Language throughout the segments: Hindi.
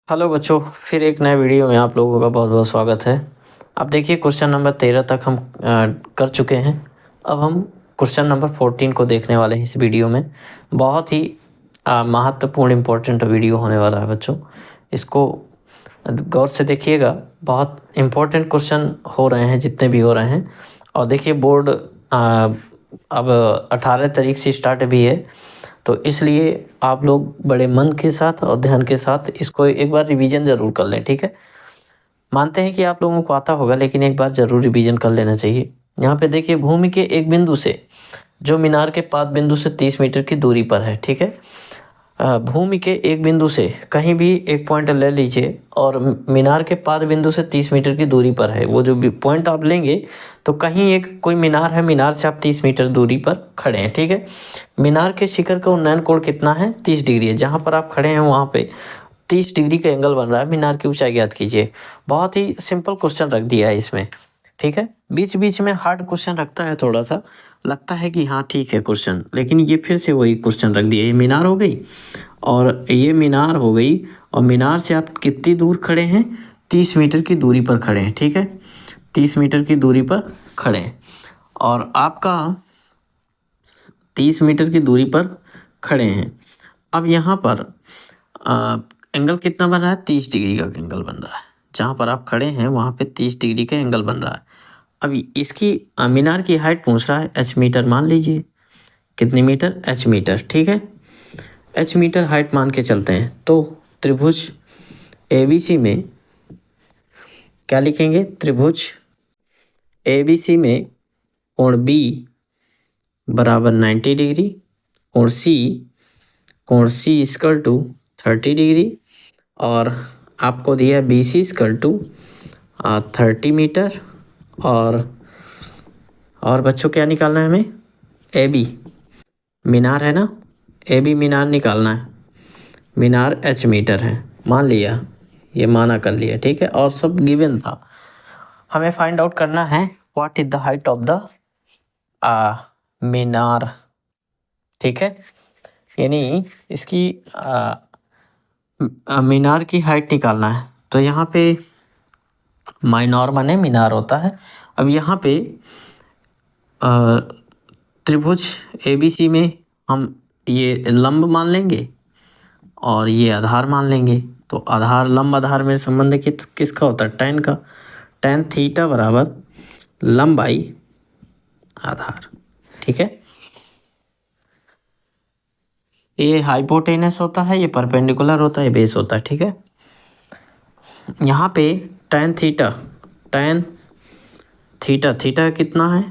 हेलो बच्चों, फिर एक नए वीडियो में आप लोगों का बहुत बहुत स्वागत है। अब देखिए क्वेश्चन नंबर 13 तक हम कर चुके हैं। अब हम क्वेश्चन नंबर 14 को देखने वाले हैं इस वीडियो में। बहुत ही महत्वपूर्ण इम्पोर्टेंट वीडियो होने वाला है बच्चों। इसको गौर से देखिएगा। बहुत इम्पोर्टेंट क्वेश्चन हो रहे हैं जितने भी हो रहे हैं। और देखिए बोर्ड अब 18 तारीख से स्टार्ट भी है, तो इसलिए आप लोग बड़े मन के साथ और ध्यान के साथ इसको एक बार रिवीजन ज़रूर कर लें। ठीक है, मानते हैं कि आप लोगों को आता होगा, लेकिन एक बार ज़रूर रिवीजन कर लेना चाहिए। यहाँ पे देखिए भूमि के एक बिंदु से जो मीनार के पाद बिंदु से 30 मीटर की दूरी पर है। ठीक है, भूमि के एक बिंदु से कहीं भी एक पॉइंट ले लीजिए और मीनार के पाद बिंदु से 30 मीटर की दूरी पर है। वो जो भी पॉइंट आप लेंगे तो कहीं एक कोई मीनार है, मीनार से आप 30 मीटर दूरी पर खड़े हैं। ठीक है, मीनार के शिखर का उन्नयन कोण कितना है? 30 डिग्री है। जहाँ पर आप खड़े हैं वहाँ पे 30 डिग्री का एंगल बन रहा है। मीनार की ऊंचाई ज्ञात कीजिए। बहुत ही सिंपल क्वेश्चन रख दिया है इसमें। ठीक है, बीच बीच में हार्ड क्वेश्चन रखता है, थोड़ा सा लगता है कि हाँ ठीक है क्वेश्चन, लेकिन ये फिर से वही क्वेश्चन रख दिया। ये मीनार हो गई और ये मीनार हो गई, और मीनार से आप कितनी दूर खड़े हैं? 30 मीटर की दूरी पर खड़े हैं। ठीक है, 30 मीटर की दूरी पर खड़े हैं और आपका 30 मीटर की दूरी पर खड़े हैं। अब यहाँ पर एंगल कितना बन रहा है? 30 डिग्री का एंगल बन रहा है। जहाँ पर आप खड़े हैं वहाँ पे 30 डिग्री का एंगल बन रहा है। अब इसकी मीनार की हाइट पूछ रहा है, एच मीटर मान लीजिए। कितनी मीटर? H metre. ठीक है, एच मीटर हाइट मान के चलते हैं। तो त्रिभुज ABC में क्या लिखेंगे? त्रिभुज ABC में कोण B बराबर 90 डिग्री, कोण C इक्वल टू 30 डिग्री, और आपको दिया BC इक्वल टू 30 मीटर। और बच्चों क्या निकालना है हमें? AB मीनार है ना, AB मीनार निकालना है। मीनार H मीटर है, मान लिया, ये माना कर लिया। ठीक है, और सब गिवन था। हमें फाइंड आउट करना है what is the height of the minar. ठीक है, यानी इसकी मीनार की हाइट निकालना है। तो यहाँ पे माइनॉर माने मीनार होता है। अब यहाँ पे त्रिभुज ABC में हम ये लंब मान लेंगे और ये आधार मान लेंगे। तो आधार लंब आधार में संबंध किसका होता है? tan का। tan थीटा बराबर लंबाई आधार। ठीक है, ये हाइपोटेनस होता है, ये परपेंडिकुलर होता है, बेस होता है। ठीक है, यहाँ पे tan थीटा कितना है?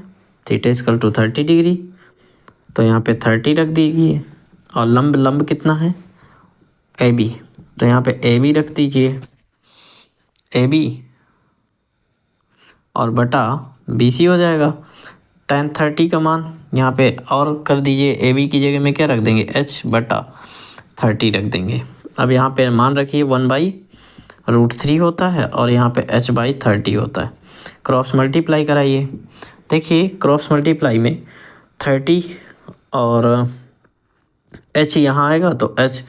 थीटा इक्वल टू 30 डिग्री, तो यहाँ पे 30 रख दीजिए। और लंब कितना है? AB, तो यहाँ पे AB रख दीजिए, AB और बटा BC हो जाएगा। tan 30 का मान यहाँ पे और कर दीजिए, AB की जगह में क्या रख देंगे? H बटा 30 रख देंगे। अब यहाँ पे मान रखिए 1/√3 होता है और यहाँ पे H/30 होता है। क्रॉस मल्टीप्लाई कराइए। देखिए क्रॉस मल्टीप्लाई में 30 और H यहाँ आएगा तो H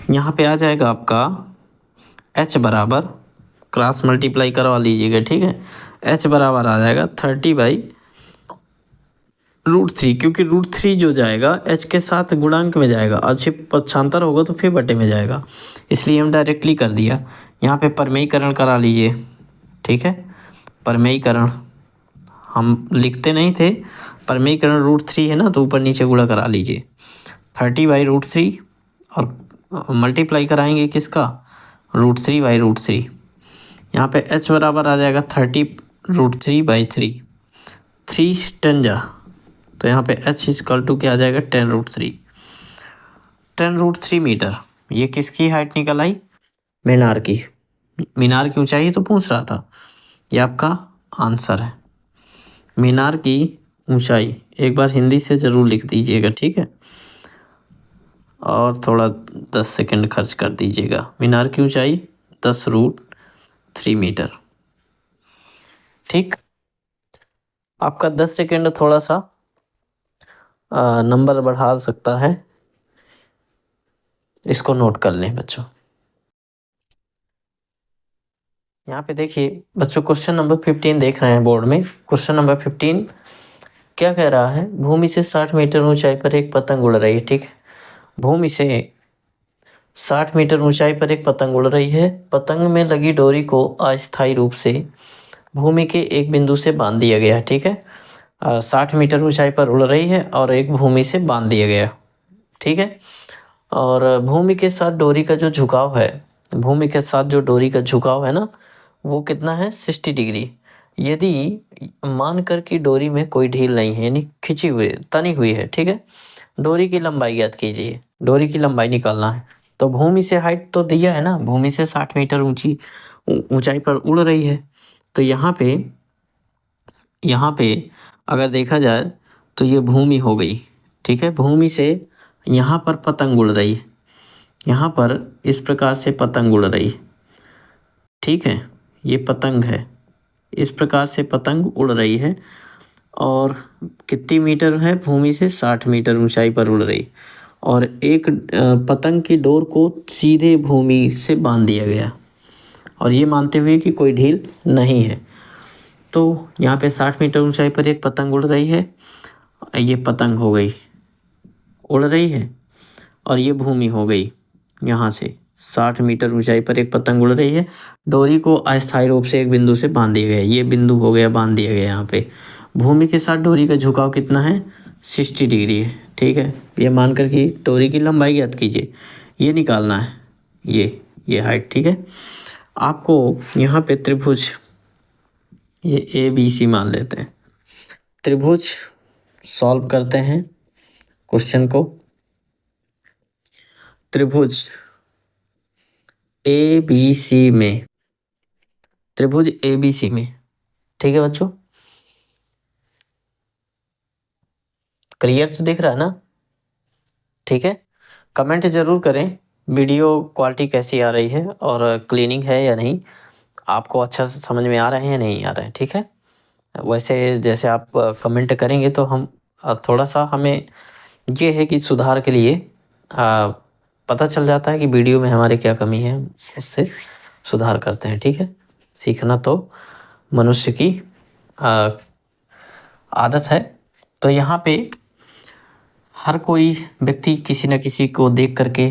यहाँ पे आ जाएगा आपका H बराबर, क्रॉस मल्टीप्लाई करवा लीजिएगा। ठीक है, H बराबर आ जाएगा 30/√3, क्योंकि √3 जो जाएगा H के साथ गुणांक में जाएगा, अच्छे पक्षांतर होगा तो फिर बटे में जाएगा, इसलिए हम डायरेक्टली कर दिया। यहाँ पे परमेयीकरण करा लीजिए। ठीक है, परमेयीकरण हम लिखते नहीं थे, परमेयीकरण √3 है ना, तो ऊपर नीचे गुणा करा लीजिए। 30/√3 और मल्टीप्लाई कराएंगे किसका? √3/√3। यहाँ पे H बराबर आ जाएगा 30√3/3, 3 10 जा, तो यहाँ पे H इक्वल टू क्या आ जाएगा? 10√3 मीटर। ये किसकी हाइट निकल आई? मीनार की। मीनार की ऊंचाई तो पूछ रहा था, ये आपका आंसर है। मीनार की ऊंचाई एक बार हिंदी से ज़रूर लिख दीजिएगा। ठीक है, और थोड़ा 10 सेकंड खर्च कर दीजिएगा। मीनार की ऊंचाई 10√3 मीटर। ठीक, आपका 10 सेकंड थोड़ा सा नंबर बढ़ा सकता है, इसको नोट कर लें बच्चों। यहाँ पे देखिए बच्चों, क्वेश्चन नंबर 15 देख रहे हैं बोर्ड में। क्वेश्चन नंबर 15 क्या कह रहा है? भूमि से 60 मीटर ऊंचाई पर एक पतंग उड़ रही है। ठीक है, भूमि से 60 मीटर ऊंचाई पर एक पतंग उड़ रही है। पतंग में लगी डोरी को अस्थायी रूप से भूमि के एक बिंदु से बांध दिया गया है। ठीक है, 60 मीटर ऊंचाई पर उड़ रही है और एक भूमि से बांध दिया गया। ठीक है, और भूमि के साथ डोरी का जो झुकाव है, भूमि के साथ जो डोरी का झुकाव है ना, वो कितना है? 60 डिग्री। यदि मान कर कि डोरी में कोई ढील नहीं है, यानी खिंची हुई तनी हुई है। ठीक है, डोरी की लंबाई ज्ञात कीजिए। डोरी की लंबाई निकालना है। तो भूमि से हाइट तो दिया है ना, भूमि से 60 मीटर ऊंचाई पर उड़ रही है। तो यहाँ पे अगर देखा जाए तो ये भूमि हो गई। ठीक है, भूमि से यहाँ पर पतंग उड़ रही है, यहाँ पर इस प्रकार से पतंग उड़ रही है। ठीक है, ये पतंग है, इस प्रकार से पतंग उड़ रही है और कितनी मीटर है? भूमि से 60 मीटर ऊंचाई पर उड़ रही। और एक पतंग की डोर को सीधे भूमि से बांध दिया गया, और ये मानते हुए कि कोई ढील नहीं है। तो यहाँ पे 60 मीटर ऊंचाई पर एक पतंग उड़ रही है, ये पतंग हो गई, उड़ रही है, और ये भूमि हो गई। यहाँ से 60 मीटर ऊंचाई पर एक पतंग उड़ रही है, डोरी को अस्थायी रूप से एक बिंदु से बांध दिया गया, ये बिंदु हो गया, बांध दिया गया। यहाँ पे भूमि के साथ डोरी का झुकाव कितना है? 60 डिग्री है। ठीक है, ये मानकर कि डोरी की लंबाई ज्ञात कीजिए, ये निकालना है, ये हाइट। ठीक है, आपको यहाँ पे त्रिभुज, ये ABC मान लेते हैं, त्रिभुज सॉल्व करते हैं क्वेश्चन को। त्रिभुज ABC में, त्रिभुज ABC में, ठीक है बच्चों, क्लियर तो दिख रहा है ना? ठीक है, कमेंट जरूर करें वीडियो क्वालिटी कैसी आ रही है और क्लीनिंग है या नहीं, आपको अच्छा से समझ में आ रहे हैं या नहीं आ रहे हैं। ठीक है, वैसे जैसे आप कमेंट करेंगे तो हम थोड़ा सा, हमें ये है कि सुधार के लिए पता चल जाता है कि वीडियो में हमारे क्या कमी है, उससे सुधार करते हैं। ठीक है, सीखना तो मनुष्य की आदत है। तो यहाँ पे हर कोई व्यक्ति किसी न किसी को देख करके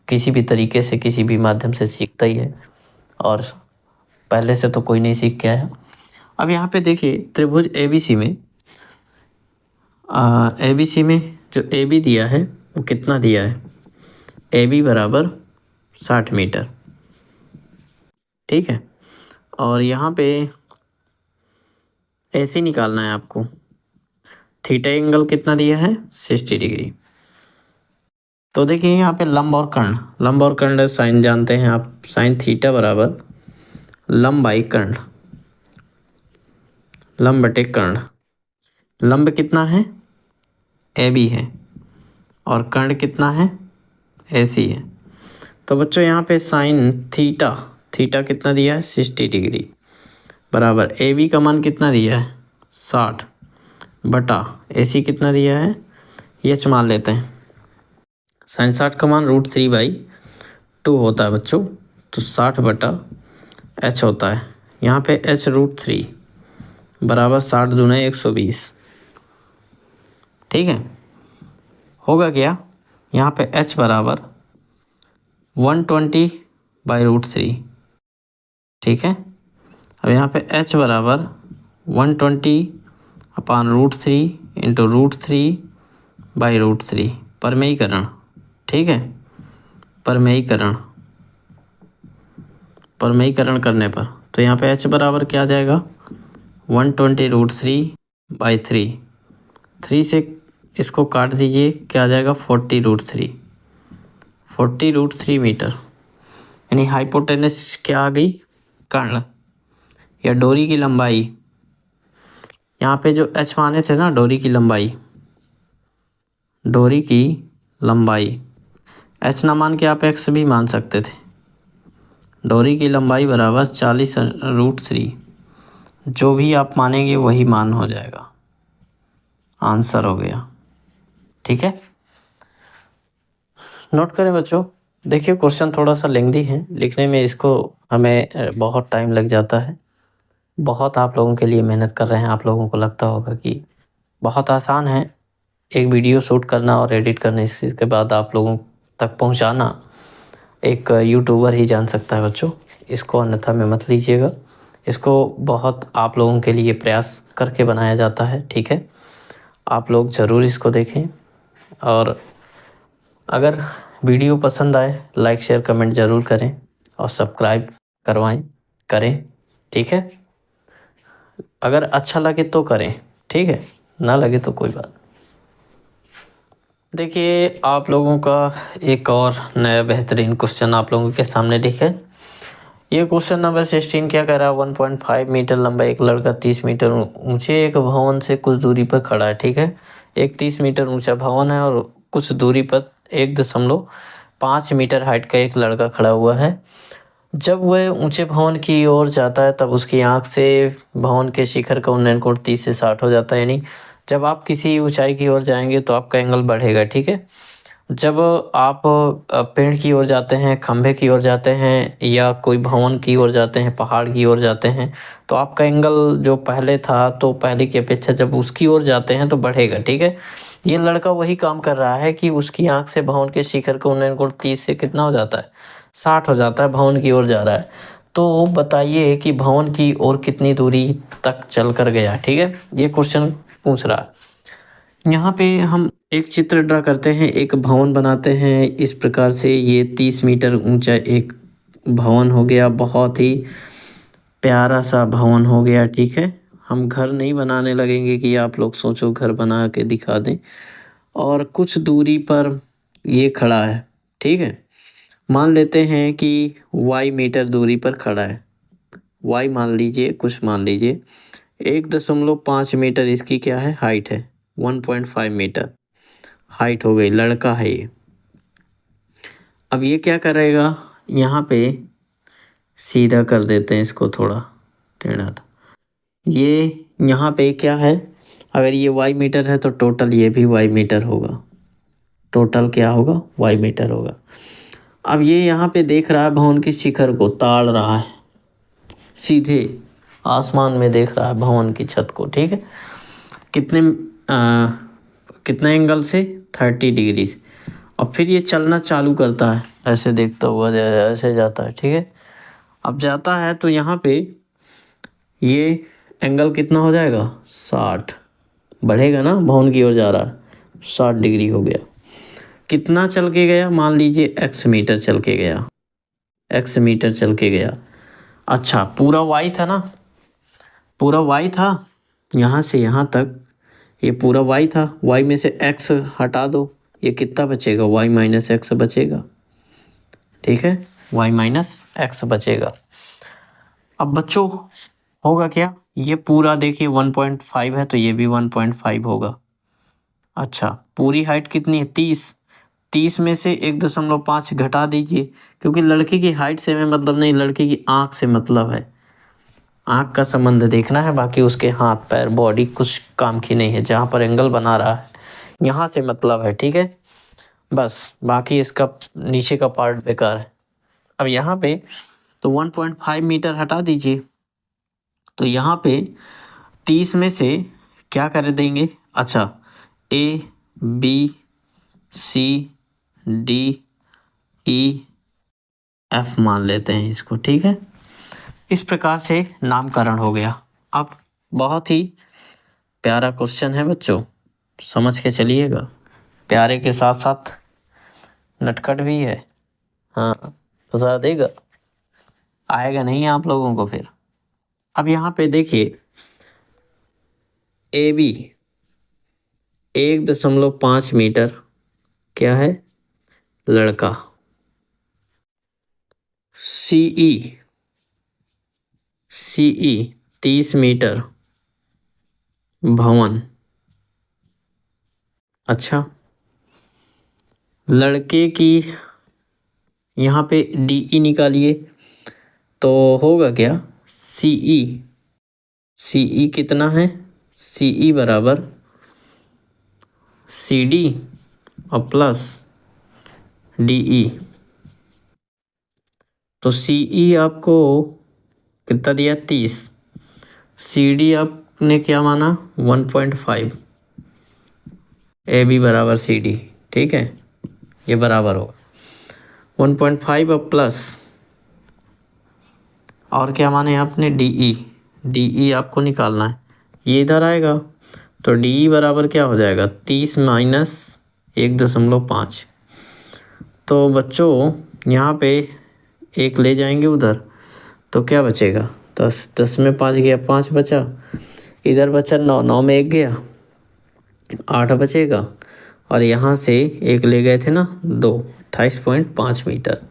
किसी भी तरीके से, किसी भी माध्यम से सीखता ही है, और पहले से तो कोई नहीं सीख के आया। अब यहाँ पे देखिए त्रिभुज ABC में, ABC में जो AB दिया है वो कितना दिया है? AB बराबर 60 मीटर। ठीक है, और यहाँ पे AC निकालना है आपको। थीटा एंगल कितना दिया है? 60 डिग्री। तो देखिए यहाँ पे लंब और कर्ण, लंब और कर्ण साइन जानते हैं आप, साइन थीटा बराबर लंब बाई कर्ण, लंब बटे कर्ण। लंब कितना है? AB है, और कर्ण कितना है? AC है। तो बच्चों यहाँ पे साइन थीटा, थीटा कितना दिया है? 60 डिग्री, बराबर AB का मान कितना दिया है? 60, बटा AC कितना दिया है? H मान लेते हैं। साइन 60 का मान √3/2 होता है बच्चों, तो 60 बटा H होता है। यहाँ पे H √3 बराबर 60 दूने 120। ठीक है, होगा क्या? यहाँ पे H बराबर 120/√3। ठीक है, अब यहाँ पे H बराबर 120/√3 इंटू √3/√3, परमेयीकरण। ठीक है, परमेयीकरण करने पर तो यहाँ पे H बराबर क्या आ जाएगा? 120√3/3, 3 से इसको काट दीजिए, क्या आ जाएगा? 40√3 मीटर। यानी हाइपोटेनस क्या आ गई? कर्ण या डोरी की लंबाई। यहाँ पे जो H माने थे ना, डोरी की लंबाई, डोरी की लंबाई, H ना मान के आप X भी मान सकते थे। डोरी की लंबाई बराबर 40√3, जो भी आप मानेंगे वही मान हो जाएगा, आंसर हो गया। ठीक है, नोट करें बच्चों। देखिए क्वेश्चन थोड़ा सा लेंथी है लिखने में, इसको हमें बहुत टाइम लग जाता है। बहुत आप लोगों के लिए मेहनत कर रहे हैं। आप लोगों को लगता होगा कि बहुत आसान है एक वीडियो शूट करना और एडिट करना, इसके बाद आप लोगों तक पहुंचाना एक यूट्यूबर ही जान सकता है बच्चों। इसको अन्यथा में मत लीजिएगा। इसको बहुत आप लोगों के लिए प्रयास करके बनाया जाता है, ठीक है। आप लोग ज़रूर इसको देखें और अगर वीडियो पसंद आए लाइक शेयर कमेंट ज़रूर करें और सब्सक्राइब करें, ठीक है। अगर अच्छा लगे तो करें, ठीक है, ना लगे तो कोई बात। देखिए आप लोगों का एक और नया बेहतरीन क्वेश्चन आप लोगों के सामने लिखे। ये क्वेश्चन नंबर 16 क्या कह रहा है, 1.5 मीटर लंबा एक लड़का 30 मीटर ऊंचे एक भवन से कुछ दूरी पर खड़ा है, ठीक है। एक 30 मीटर ऊंचा भवन है और कुछ दूरी पर 1.5 मीटर हाइट का एक लड़का खड़ा हुआ है। जब वह ऊंचे भवन की ओर जाता है तब उसकी आंख से भवन के शिखर का उन्नयन कोण 30 से 60 हो जाता है। यानी जब आप किसी ऊंचाई की ओर जाएंगे तो आपका एंगल बढ़ेगा, ठीक है। जब आप पेड़ की ओर जाते हैं, खंभे की ओर जाते हैं या कोई भवन की ओर जाते हैं, पहाड़ की ओर जाते हैं, तो आपका एंगल जो पहले था तो पहले की अपेक्षा जब उसकी ओर जाते हैं तो बढ़ेगा, ठीक है। ये लड़का वही काम कर रहा है कि उसकी आंख से भवन के शिखर का उन्नयन कोण 30 से कितना हो जाता है, 60 हो जाता है, भवन की ओर जा रहा है। तो बताइए कि भवन की ओर कितनी दूरी तक चल कर गया, ठीक है। ये क्वेश्चन पूछ रहा है। यहाँ पे हम एक चित्र ड्रा करते हैं, एक भवन बनाते हैं इस प्रकार से। ये 30 मीटर ऊंचा एक भवन हो गया, बहुत ही प्यारा सा भवन हो गया, ठीक है। हम घर नहीं बनाने लगेंगे कि आप लोग सोचो घर बना के दिखा दें। और कुछ दूरी पर ये खड़ा है, ठीक है। मान लेते हैं कि y मीटर दूरी पर खड़ा है। y मान लीजिए, कुछ मान लीजिए 1.5 मीटर इसकी क्या है, हाइट है। 1.5 मीटर हाइट हो गई, लड़का है ये। अब ये क्या करेगा, यहाँ पे सीधा कर देते हैं इसको, थोड़ा टेढ़ा था ये। यहाँ पे क्या है, अगर ये y मीटर है तो टोटल ये भी y मीटर होगा। टोटल क्या होगा, y मीटर होगा। अब ये यहाँ पे देख रहा है भवन के शिखर को, ताड़ रहा है, सीधे आसमान में देख रहा है भवन की छत को, ठीक है। कितने कितने एंगल से, 30 डिग्री से। और फिर ये चलना चालू करता है, ऐसे देखता हुआ ऐसे जाता है, ठीक है। अब जाता है तो यहाँ पे ये एंगल कितना हो जाएगा, 60 बढ़ेगा ना, भवन की ओर जा रहा है, 60 डिग्री हो गया। कितना चल के गया, मान लीजिए x मीटर चल के गया, x मीटर चल के गया। अच्छा पूरा y था ना, पूरा y था, यहाँ से यहाँ तक ये पूरा y था। y में से x हटा दो, ये कितना बचेगा, y माइनस एक्स बचेगा, ठीक है। y माइनस एक्स बचेगा। अब बच्चों होगा क्या, ये पूरा देखिए 1.5 है तो ये भी 1.5 होगा। अच्छा पूरी हाइट कितनी है, 30। 30 में से 1.5 घटा दीजिए, क्योंकि लड़के की हाइट से हमें मतलब नहीं, लड़के की आंख से मतलब है। आंख का संबंध देखना है, बाकी उसके हाथ पैर बॉडी कुछ काम की नहीं है। जहाँ पर एंगल बना रहा है यहाँ से मतलब है, ठीक है। बस बाकी इसका नीचे का पार्ट बेकार है। अब यहाँ पे तो 1.5 मीटर हटा दीजिए, तो यहाँ पे 30 में से क्या कर देंगे, अच्छा A B C D E F मान लेते हैं इसको, ठीक है। इस प्रकार से नामकरण हो गया। अब बहुत ही प्यारा क्वेश्चन है बच्चों, समझ के चलिएगा। प्यारे के साथ साथ नटखट भी है, हाँ फंसा देगा, आएगा नहीं आप लोगों को फिर। अब यहाँ पे देखिए ए बी 1.5 मीटर क्या है, लड़का। CE 30 मीटर भवन। अच्छा लड़के की यहाँ पे DE निकालिए तो होगा क्या, CE कितना है, CE बराबर CD और प्लस DE। तो सी ई आपको कितना दिया 30, सी डी आपने क्या माना 1.5, ए बी बराबर सी डी, ठीक है, ये बराबर होगा 1.5 अब प्लस और क्या माने आपने डी ई, डी ई आपको निकालना है, ये इधर आएगा तो डी ई बराबर क्या हो जाएगा 30 माइनस 1.5। तो बच्चों यहाँ पे एक ले जाएंगे उधर तो क्या बचेगा 10, 10 में 5 गया 5 बचा, इधर बचा 9, 9 में 1 गया 8 बचेगा, और यहाँ से एक ले गए थे ना 2, 28.5 मीटर।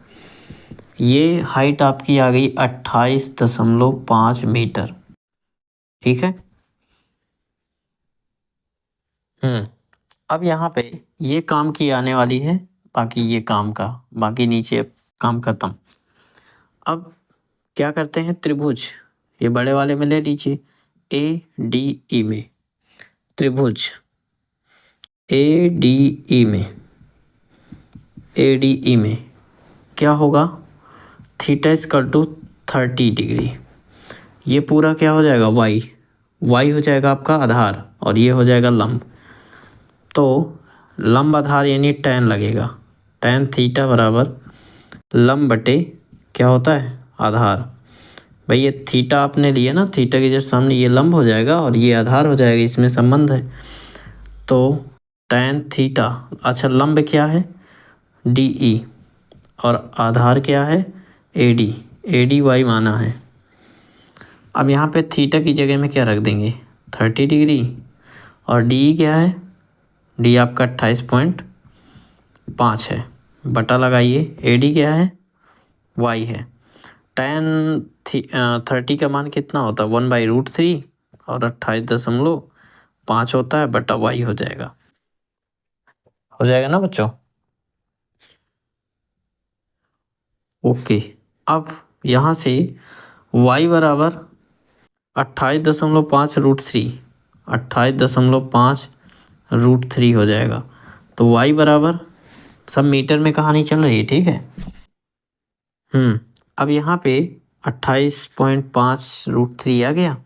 ये हाइट आपकी आ गई 28.5 मीटर, ठीक है। अब यहाँ पे ये काम की आने वाली है, बाकी ये काम का, बाकी नीचे काम खत्म। अब क्या करते हैं, त्रिभुज ये बड़े वाले में ले लीजिए, ए डी ई में, त्रिभुज ए डी ई में, ए डी ई में क्या होगा, थीटा इक्वल टू 30 डिग्री, ये पूरा क्या हो जाएगा वाई, वाई हो जाएगा आपका आधार और ये हो जाएगा लंब। तो लंब आधार यानी tan लगेगा, tan थीटा बराबर लंब बटे क्या होता है आधार। भाई ये थीटा आपने लिया ना, थीटा के जस्ट सामने ये लंब हो जाएगा और ये आधार हो जाएगा, इसमें संबंध है। तो tan थीटा, अच्छा लंब क्या है डी ई और आधार क्या है ए डी वाई माना है। अब यहाँ पे थीटा की जगह में क्या रख देंगे 30 डिग्री, और डी क्या है, डी आपका 28.5 है, बटा लगाइए, ए डी क्या है वाई है, tan 30 का मान कितना होता है 1/√3 और 28.5 होता है, बटा वाई हो जाएगा ना बच्चों। ओके, अब यहाँ से y बराबर 28.5√3, 28.5√3 हो जाएगा। तो y बराबर, सब मीटर में कहानी चल रही है, ठीक है। अब यहाँ पे 28.5√3 आ गया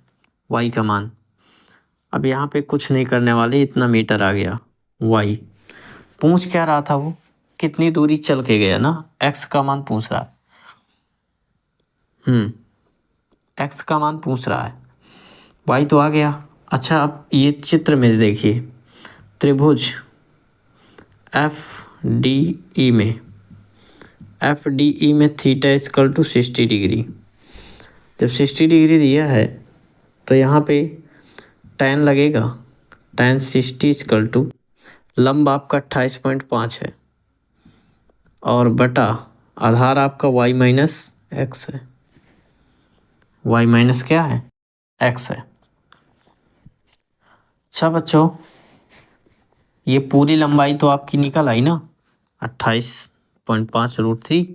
y का मान। अब यहाँ पे कुछ नहीं करने वाले, इतना मीटर आ गया y। पूछ क्या रहा था वो, कितनी दूरी चल के गया ना, x का मान पूछ रहा है। x का मान पूछ रहा है, y तो आ गया। अच्छा अब ये चित्र में देखिए, त्रिभुज एफ डी ई में थीटा इक्वल टू 60 डिग्री। जब 60 डिग्री दिया है तो यहाँ पे tan लगेगा, tan 60 इक्वल टू लंब आपका 28.5 है और बटा आधार आपका y माइनस एक्स है, y माइनस क्या है x है। अच्छा बच्चों, ये पूरी लंबाई तो आपकी निकल आई ना 28.5√3।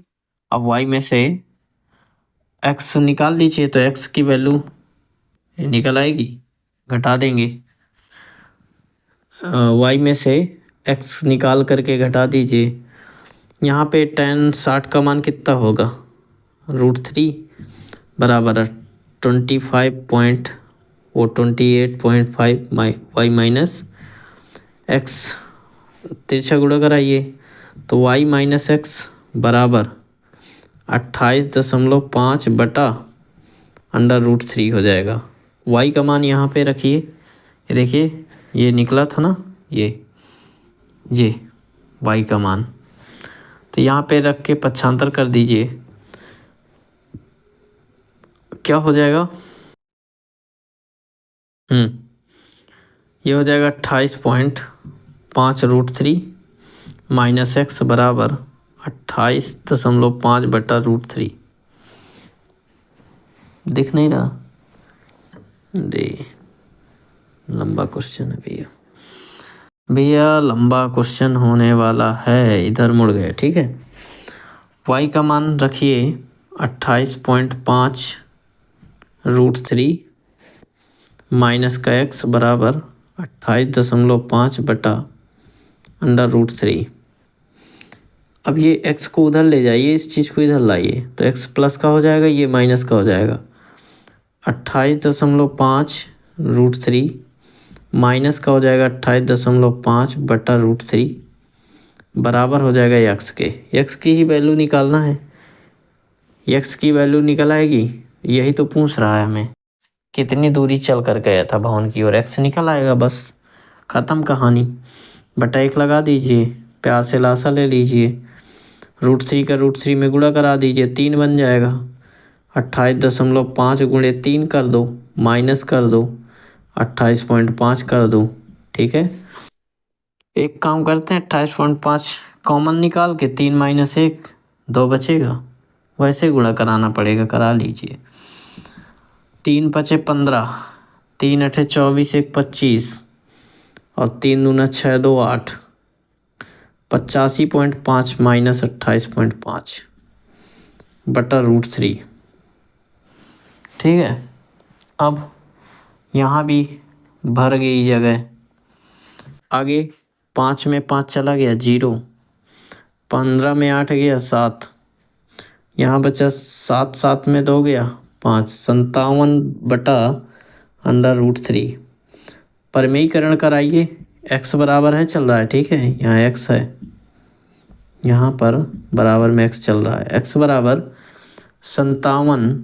अब y में से x निकाल दीजिए, तो x की वैल्यू निकल आएगी, घटा देंगे, y में से x निकाल करके घटा दीजिए। यहाँ पे tan 60 का मान कितना होगा √3 बराबर 28.5 y माइनस एक्स, तिरछा गुणा कराइए तो y माइनस एक्स बराबर 28.5 बटा √3 हो जाएगा। y का मान यहाँ पे रखिए, ये देखिए ये निकला था ना, ये y का मान, तो यहाँ पे रख के पक्षांतर कर दीजिए, क्या हो जाएगा, ये हो जाएगा 28.5√3 माइनस एक्स बराबर 28.5 बटा √3। दिख नहीं रहा, अरे लंबा क्वेश्चन है भैया लंबा क्वेश्चन होने वाला है, इधर मुड़ गए, ठीक है। y का मान रखिए 28.5√3 माइनस का x बराबर 28.5 बटा √3। अब ये x को उधर ले जाइए, इस चीज़ को इधर लाइए, तो x प्लस का हो जाएगा, ये माइनस का हो जाएगा। 28.5√3 माइनस का हो जाएगा 28.5/√3 बराबर हो जाएगा x के। x की ही वैल्यू निकालना है, x की वैल्यू निकल आएगी, यही तो पूछ रहा है हमें कितनी दूरी चल कर गया था भवन की ओर, x निकल आएगा, बस ख़त्म कहानी। बटा 1 लगा दीजिए, प्यार से लासा ले लीजिए, √3 का √3 में गुणा करा दीजिए, 3 बन जाएगा। 28.5 गुणे 3 कर दो, माइनस कर दो, 28.5 कर दो, ठीक है। एक काम करते हैं, 28.5 कॉमन निकाल के 3 - 1 2 बचेगा, वैसे गुणा कराना पड़ेगा, करा लीजिए। 3 × 5 = 15, 3 × 8 = 24, 1 = 25 और 3 × 2 = 6, 2 = 8, 85.5 - 28.5 बटा √3, ठीक है। अब यहाँ भी भर गई जगह, आगे 5 में 5 चला गया 0, 15 में 8 गया 7, यहाँ बचा 7, 7 में 2 गया 5, 57 बटा √3। परिमेयीकरण कराइए, x बराबर है चल रहा है, ठीक है, यहाँ x है, यहाँ पर बराबर में x चल रहा है, x बराबर 57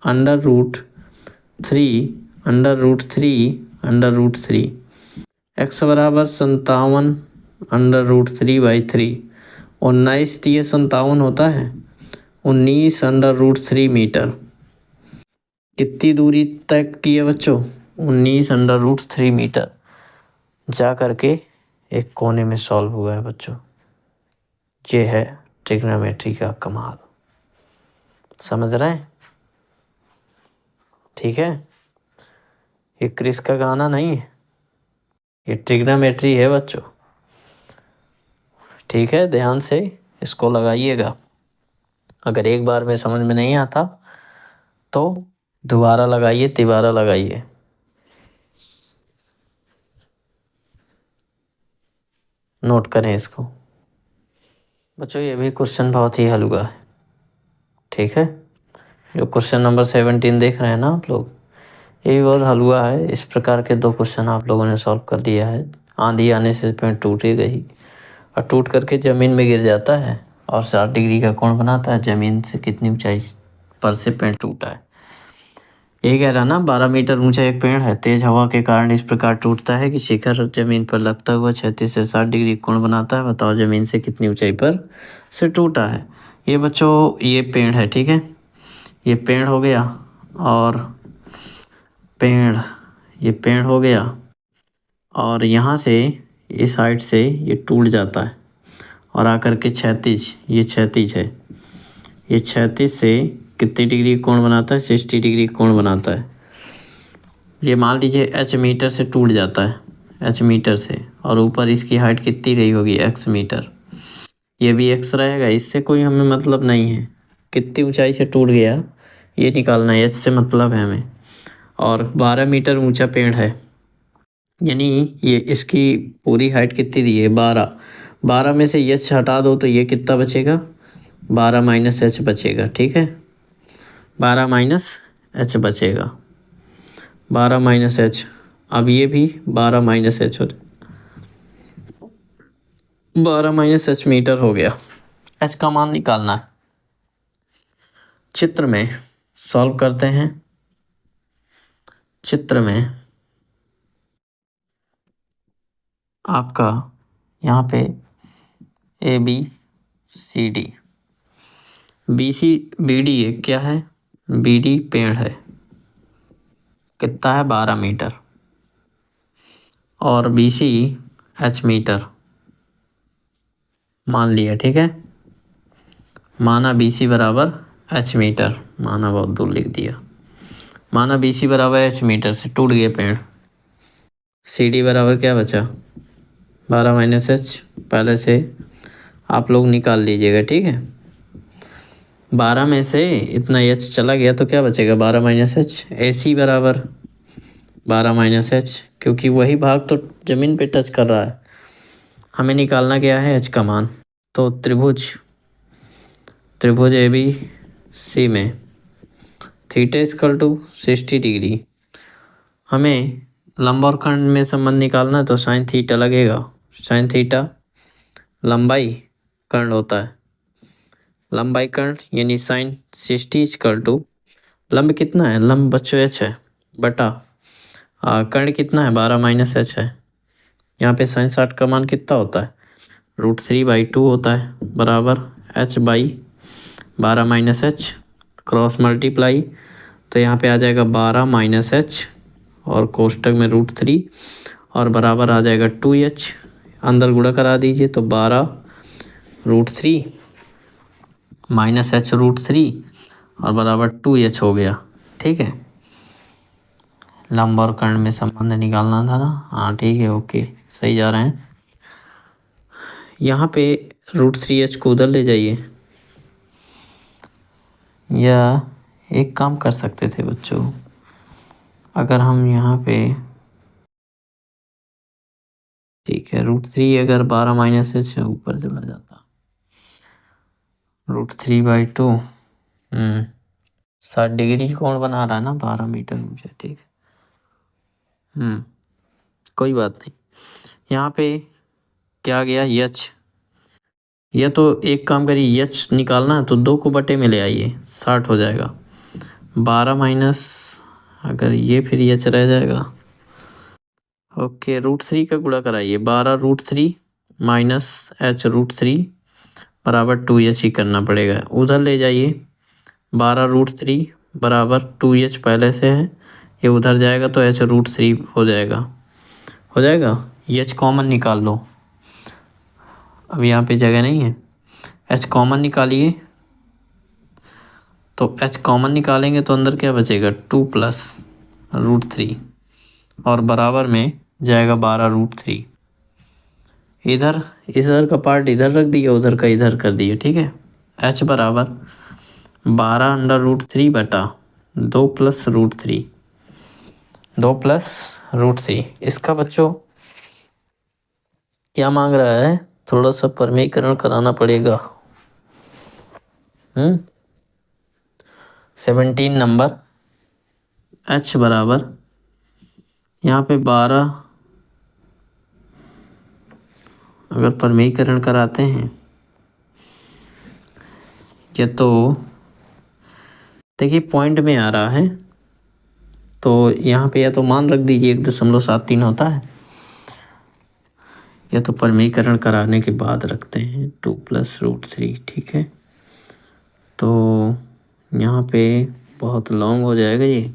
√3 x बराबर 57 √3/3, 19 × 57 होता है 19 √3 मीटर। कितनी दूरी तक की है बच्चों? 19 √3 मीटर जा करके एक कोने में सॉल्व हुआ है बच्चों। ये है ट्रिग्नोमेट्री का कमाल, समझ रहे हैं? ठीक है, ये क्रिस का गाना नहीं है, ये ट्रिग्नोमेट्री है बच्चों, ठीक है। ध्यान से इसको लगाइएगा, अगर एक बार में समझ में नहीं आता तो दोबारा लगाइए, तिबारा लगाइए। नोट करें इसको बच्चों, ये भी क्वेश्चन बहुत ही हलवा है, ठीक है। जो क्वेश्चन नंबर 17 देख रहे हैं ना आप लोग, ये भी बहुत हलवा है। इस प्रकार के 2 क्वेश्चन आप लोगों ने सॉल्व कर दिया है। आंधी आने से पेड़ टूट ही गई और टूट करके ज़मीन में गिर जाता है और 60 डिग्री का कोण बनाता है। ज़मीन से कितनी ऊंचाई पर से पेड़ टूटा है, यही कह रहा ना। 12 मीटर ऊंचा एक पेड़ है, तेज हवा के कारण इस प्रकार टूटता है कि शिखर जमीन पर लगता हुआ 36 से 60 डिग्री कोण बनाता है। बताओ जमीन से कितनी ऊंचाई पर से टूटा है। ये बच्चों ये पेड़ है, ठीक है, ये पेड़ हो गया और ये पेड़ हो गया और यहाँ से इस साइड से ये टूट जाता है और आकर के क्षैतिज, ये क्षैतिज है, ये क्षैतिज से कितनी डिग्री कोण बनाता है? 60 डिग्री कोण बनाता है। ये मान लीजिए h मीटर से टूट जाता है, h मीटर से, और ऊपर इसकी हाइट कितनी रही होगी? x metre. ये भी x रहेगा, इससे कोई हमें मतलब नहीं है कितनी ऊंचाई से टूट गया, ये निकालना है, h से मतलब है हमें। और 12 मीटर ऊंचा पेड़ है, यानी ये इसकी पूरी हाइट कितनी दी है? 12 में से h हटा दो तो ये कितना बचेगा? 12 - h बचेगा, ठीक है, 12 - h बचेगा, 12 - h। अब ये भी 12 - h हो, 12 - h मीटर हो गया। h का मान निकालना है। चित्र में सॉल्व करते हैं। चित्र में आपका यहाँ पे ABCD, BD एक क्या है? BD पेड़ है, कितना है? 12 मीटर, और BC h मीटर मान लिया, ठीक है। माना BC बराबर h मीटर, माना बहुत दूर लिख दिया, माना BC बराबर h मीटर से टूट गया पेड़। CD बराबर क्या बचा? 12 - h, पहले से आप लोग निकाल लीजिएगा, ठीक है। 12 में से इतना h चला गया तो क्या बचेगा? 12 - h। AC बराबर 12 - h, क्योंकि वही भाग तो ज़मीन पे टच कर रहा है। हमें निकालना क्या है? h का मान। तो त्रिभुज ए बी सी में थीटा इक्वल टू 60 डिग्री। हमें लंब और खंड में संबंध निकालना है तो साइन थीटा लगेगा। साइन थीटा लंबाई कर्ण होता है, लंबाई कर्ण यानी साइन 60 इक्वल टू लंब कितना है, लंब बच्चों एच है बटा कर्ण कितना है 12 माइनस एच है। यहाँ पे साइन 60 का मान कितना होता है √3/2 होता है बराबर H by 12 minus H cross multiply. तो यहाँ पे आ जाएगा 12 माइनस एच और कोष्टक में √3 और बराबर आ जाएगा 2h। अंदर गुणा करा दीजिए तो 12√3 माइनस एच √3 और बराबर 2h हो गया। ठीक है, लंब और कर्ण में संबंध निकालना था ना। हाँ ठीक है, ओके सही जा रहे हैं। यहाँ पे √3h को उधर ले जाइए, या एक काम कर सकते थे बच्चों, अगर हम यहाँ पे ठीक है √3 अगर 12 माइनस एच ऊपर चला जाता √3/2 60 डिग्री कोण बना रहा है ना 12 मीटर मुझे। ठीक है, कोई बात नहीं। यहाँ पे क्या गया यच, या तो एक काम करिए यच निकालना है तो 2 को बटे में ले आइए 60 हो जाएगा। 12 माइनस अगर ये फिर यच रह जाएगा। ओके, √3 का गुणा कराइए 12√3 माइनस एच √3 बराबर 2h ही करना पड़ेगा। उधर ले जाइए 12√3 बराबर 2h पहले से है, ये उधर जाएगा तो h √3 हो जाएगा। h कॉमन निकाल लो, अब यहाँ पे जगह नहीं है। h कॉमन निकालिए, तो h कॉमन निकालेंगे तो अंदर क्या बचेगा 2 प्लस √3 और बराबर में जाएगा 12√3। इधर का पार्ट इधर रख दिए, उधर का इधर कर दिए। ठीक है, h बराबर 12√3 बटा 2 प्लस √3। इसका बच्चों क्या मांग रहा है, थोड़ा सा परमीकरण कराना पड़ेगा। 17 नंबर h बराबर यहाँ पे 12 अगर परमीकरण कराते हैं या तो देखिए पॉइंट में आ रहा है तो यहाँ पे या तो मान रख दीजिए 1.73 होता है, या तो परमीकरण कराने के बाद रखते हैं 2 प्लस √3। ठीक है, तो यहाँ पे बहुत लॉन्ग हो जाएगा ये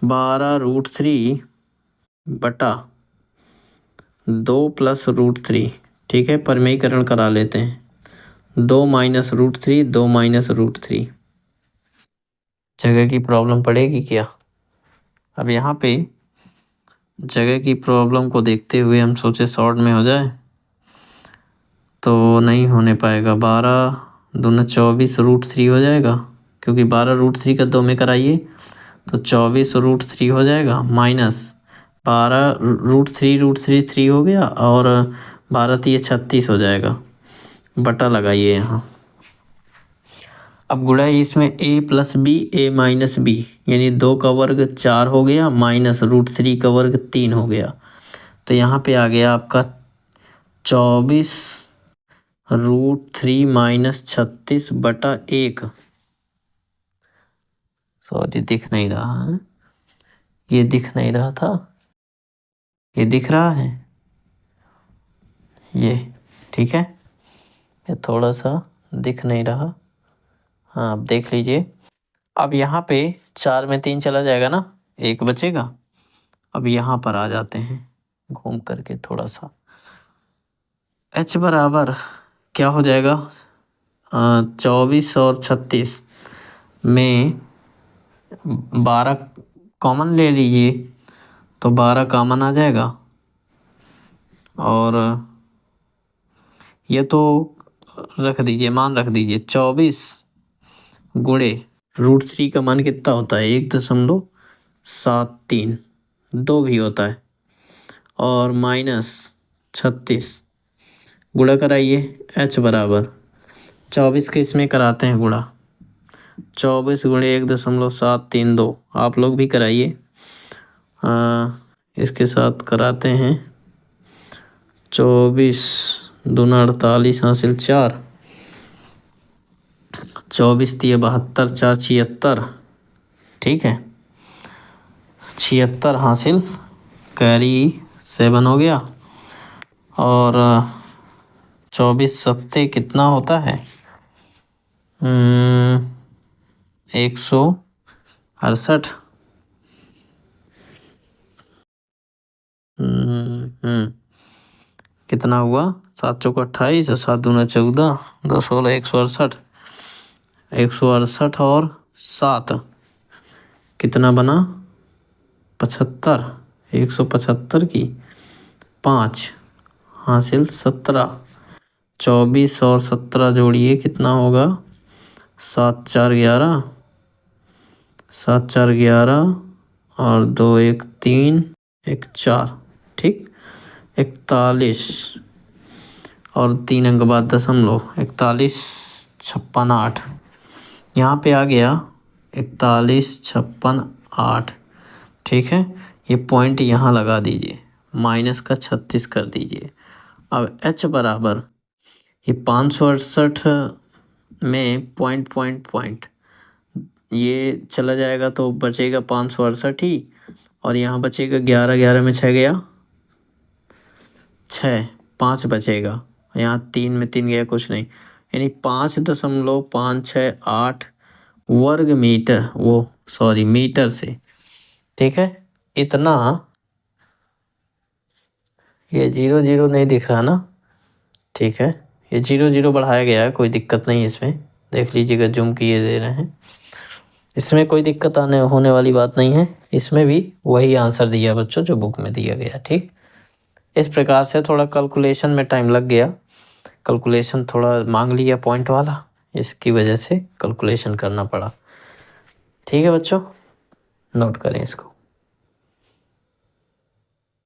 12√3 बटा 2 प्लस √3। ठीक है, परमीकरण करा लेते हैं 2 माइनस √3 2 माइनस √3। जगह की प्रॉब्लम पड़ेगी क्या? अब यहाँ पे जगह की प्रॉब्लम को देखते हुए हम सोचे शॉर्ट में हो जाए तो नहीं होने पाएगा। 12 दूना 24 √3 हो जाएगा, क्योंकि 12√3 का 2 में कराइए तो 24 √3 हो जाएगा, माइनस 12 √3 3 हो गया और 12 ये 36 हो जाएगा। बटा लगाइए यहाँ, अब गुणा है इसमें a plus B a minus B, यानी 2 का वर्ग 4 हो गया माइनस √3 का वर्ग 3 हो गया। तो यहाँ पे आ गया आपका 24 √3 माइनस 36 बटा 1। सॉरी दिख नहीं रहा है, ये दिख नहीं रहा था, ये दिख रहा है ये। ठीक है, ये थोड़ा सा दिख नहीं रहा। हाँ अब देख लीजिए, अब यहाँ पे 4 में 3 चला जाएगा ना, 1 बचेगा। अब यहाँ पर आ जाते हैं घूम करके थोड़ा सा, h बराबर क्या हो जाएगा 24 और 36 में 12 कॉमन ले लीजिए तो 12 कॉमन आ जाएगा, और ये तो रख दीजिए, मान रख दीजिए 24 गुणे √3 का मान कितना होता है 1.73, 2 भी होता है, और माइनस 36 गुणा कराइए। h बराबर 24 के इसमें कराते हैं गुणा, 24 गुणे 1.732। आप लोग भी कराइए। इसके साथ कराते हैं 24 दूना 48 हासिल 4, 24 तिये 72, 4 76। ठीक है, 76 हासिल कैरी 7 हो गया। और 24 सत्ते कितना होता है? 168। कितना हुआ? 7 चौक 28 और 7 दूना 14, 2 16 168। 168 और 7 कितना बना? 75। 175 की 5 हासिल 17। 24 और 17 जोड़िए कितना होगा? 7 4 11, 7 4 11 और 2 1 3 1 4। ठीक, 41 और 3 अंक बाद दशमलव, 41 56 8। यहाँ पे आ गया 41 56 8। ठीक है, ये पॉइंट यहाँ लगा दीजिए, माइनस का 36 कर दीजिए। अब h बराबर ये 568 में पॉइंट ये चला जाएगा तो बचेगा 568 ही, और यहाँ बचेगा 11, 11 में 6 गया 6, 5 बचेगा। यहाँ 3 में 3 गया कुछ नहीं, यानी 5.568 वर्ग मीटर, मीटर से। ठीक है, इतना। ये 0 0 नहीं दिख रहा ना? ठीक है, ये 0 0 बढ़ाया गया है, कोई दिक्कत नहीं इसमें। देख लीजिएगा, जूम किए दे रहे हैं, इसमें कोई दिक्कत होने वाली बात नहीं है। इसमें भी वही आंसर दिया बच्चों जो बुक में दिया गया। ठीक, इस प्रकार से थोड़ा कैलकुलेशन में टाइम लग गया, कैलकुलेशन थोड़ा मांग लिया पॉइंट वाला, इसकी वजह से कैलकुलेशन करना पड़ा। ठीक है बच्चों, नोट करें इसको।